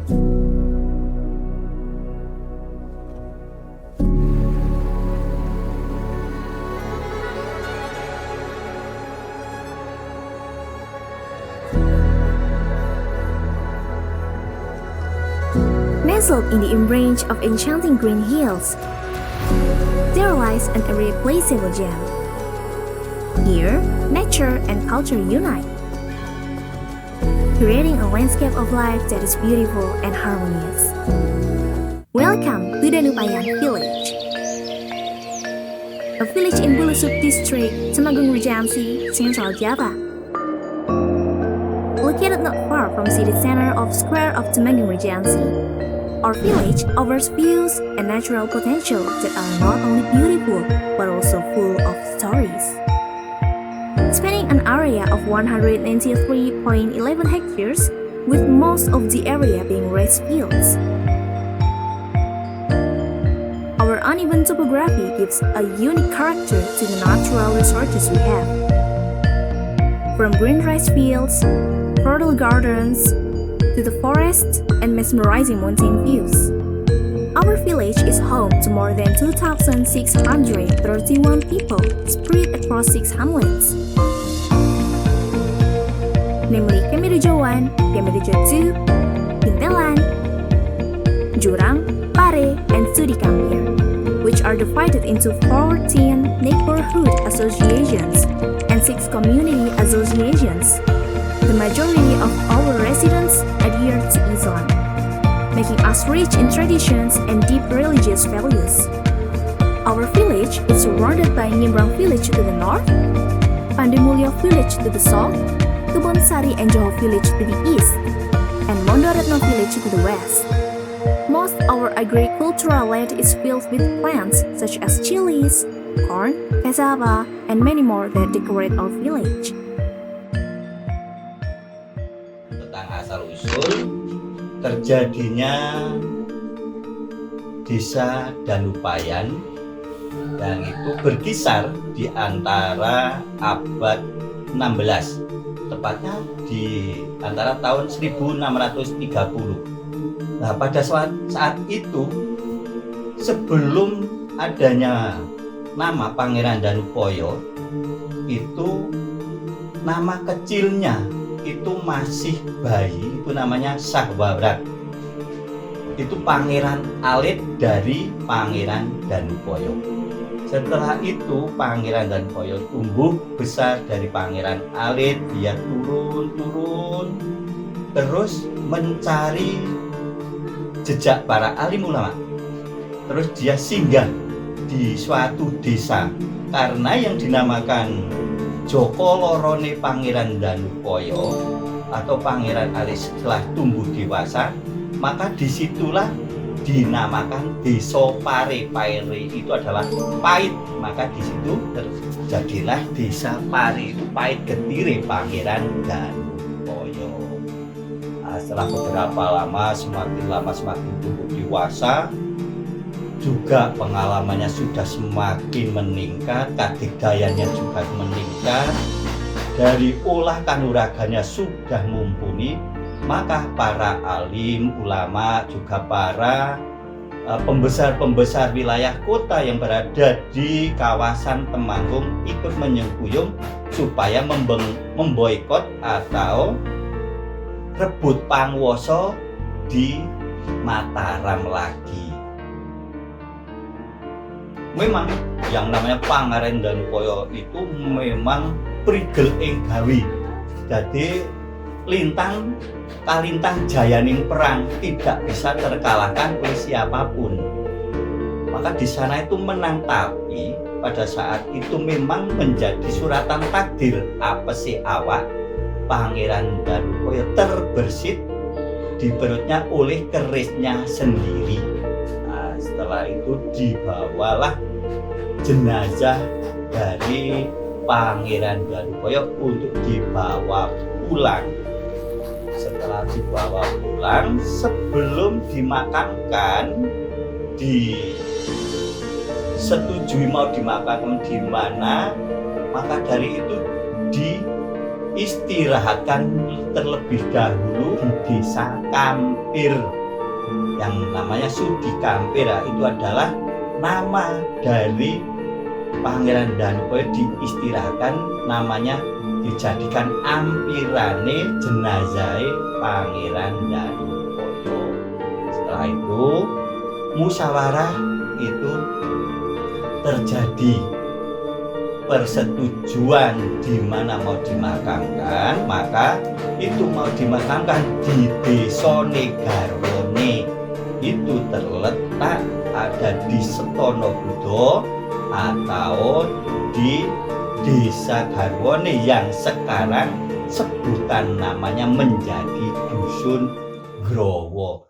Nestled in the range of enchanting green hills, there lies an irreplaceable gem. Here, nature and culture unite, creating a landscape of life that is beautiful and harmonious. Welcome to Danupayan Village, a village in Bulusuk District, Temanggung Regency, Central Java. Located not far from city center of Square of Temanggung Regency, our village offers views and natural potential that are not only beautiful but also full of stories. Spanning an area of 193.11 hectares, with most of the area being rice fields. Our uneven topography gives a unique character to the natural resources we have. From green rice fields, fertile gardens, to the forests and mesmerizing mountain views. Our village is home to more than 2,631 people spread across 6 hamlets, namely Kemirejo 1, Kemirejo 2, Bintelan, Jurang, Pare, and Sudikampir, which are divided into 14 neighborhood associations and 6 community associations. The majority of our residents adhere to Islam, making us rich in traditions and deep religious values. Our village is surrounded by Nyebrang Village to the north, Pandemulyo Village to the south, Kebon Sari and Johor Village to the east, and Mondoretno Village to the west. Most our agricultural land is filled with plants such as chilies, corn, cassava, and many more that decorate our village. Tentang asal-usul terjadinya desa Danupayan yang itu berkisar di antara abad 16, tepatnya di antara tahun 1630. Nah, pada saat itu, sebelum adanya nama Pangeran Danupoyo, itu nama kecilnya itu masih bayi, itu namanya Sahwabrat. Itu pangeran alit dari Pangeran Danupoyo. Setelah itu Pangeran Danupoyo tumbuh besar dari pangeran alit, dia turun terus mencari jejak para alim ulama. Terus dia singgah di suatu desa, karena yang dinamakan Joko Lorone Pangeran Danupoyo atau Pangeran Alit setelah tumbuh dewasa, maka disitulah dinamakan Desa Pare. Pare itu adalah pahit, maka disitu terjadilah Desa Pare, itu pahit getire Pangeran Danupoyo. Nah, setelah beberapa lama semakin tumbuh dewasa, juga pengalamannya sudah semakin meningkat, kadigdayannya juga meningkat, dari olah kanuraganya sudah mumpuni, maka para alim, ulama, juga para pembesar-pembesar wilayah kota yang berada di kawasan Temanggung ikut menyengkuyung supaya memboikot atau rebut pangwoso di Mataram lagi. Memang yang namanya Pangeran Danupoyo itu memang prigel ing gawi. Jadi kalintang jayaning perang tidak bisa terkalahkan oleh siapapun. Maka di sana itu menang, tapi pada saat itu memang menjadi suratan takdir apa sih awak Pangeran Danupoyo terbersit di perutnya oleh kerisnya sendiri. Nah, setelah itu dibawalah jenazah dari Pangeran Danupoyo untuk dibawa pulang. Setelah dibawa pulang, sebelum dimakamkan, disetujui mau dimakamkan di mana, maka dari itu diistirahatkan terlebih dahulu di Desa Kampir. yang namanya Sudi Kampir itu adalah nama dari Pangeran Danupoyo, diistilahkan namanya dijadikan ampirane jenazah Pangeran Danupoyo. Setelah itu musyawarah itu terjadi persetujuan di mana mau dimakamkan, maka itu mau dimakamkan di Desa Negarwone. Itu terletak ada di Setonobudo atau di Desa Garwone yang sekarang sebutan namanya menjadi Dusun Growo.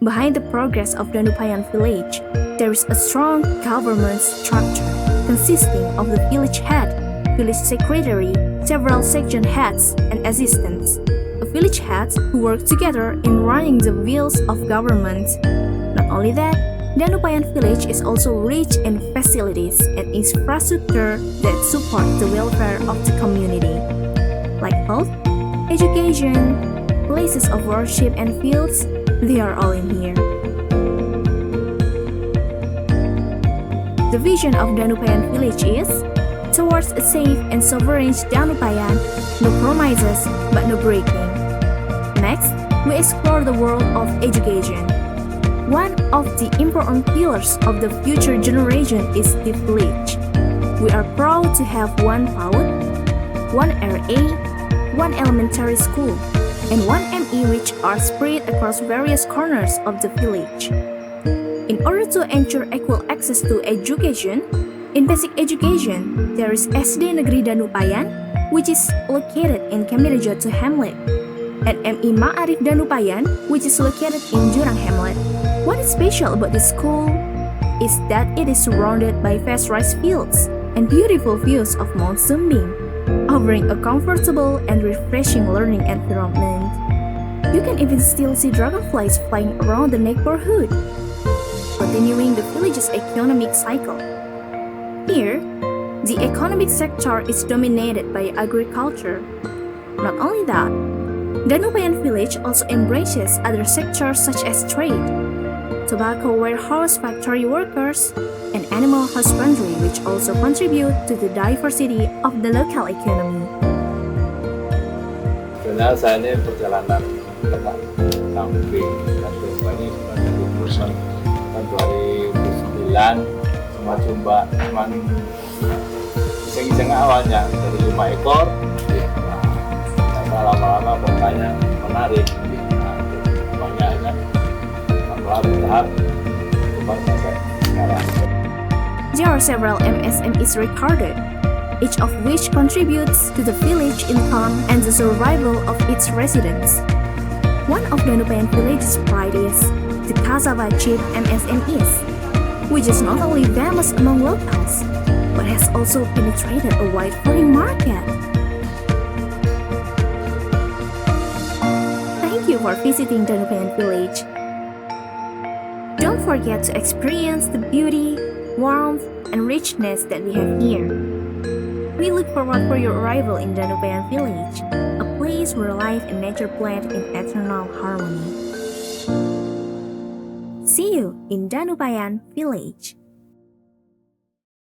Behind the progress of Danupayan village, there is a strong government structure consisting of the village head, village secretary, several section heads, and assistants. A village heads who work together in running the wheels of government. Not only that, Danupayan village is also rich in facilities and infrastructure that support the welfare of the community, like health, education, places of worship and fields. They are all in here. The vision of Danupayan village is towards a safe and sovereign Danupayan, no promises but no breaking. Next, we explore the world of education. One of the important pillars of the future generation is the village. We are proud to have one PAUD, one RA, one elementary school, and one ME which are spread across various corners of the village. In order to ensure equal access to education, in basic education, there is SD Negeri Danupayan, which is located in Kamirejoto Hamlet, and MI Ma'arif Danupayan, which is located in Jurang Hamlet. What is special about this school is that it is surrounded by vast rice fields and beautiful views of Mount Sumbing, offering a comfortable and refreshing learning environment. You can even still see dragonflies flying around the neighborhood, continuing the village's economic cycle. Here, the economic sector is dominated by agriculture. Not only that, Danupayan village also embraces other sectors such as trade, tobacco warehouse factory workers, and animal husbandry, which also contribute to the diversity of the local economy. Sebenarnya saya ini perjalanan teman samping dan coba ini sudah dari kursus tahun 2009 sama coba cuman iseng-iseng awalnya dari 5 ekor. Nah, lama-lama pokoknya menarik. Banyaknya tahap coba sampai sekarang. There are several MSMEs recorded, each of which contributes to the village income and the survival of its residents. One of Danupayan village's pride is the cassava chip MSMEs, which is not only famous among locals, but has also penetrated a wide foreign market. Thank you for visiting Danupayan village. Don't forget to experience the beauty, warmth, and richness that we have here. We look forward for your arrival in Danupayan village, a place where life and nature blend in eternal harmony. See you in Danupayan village.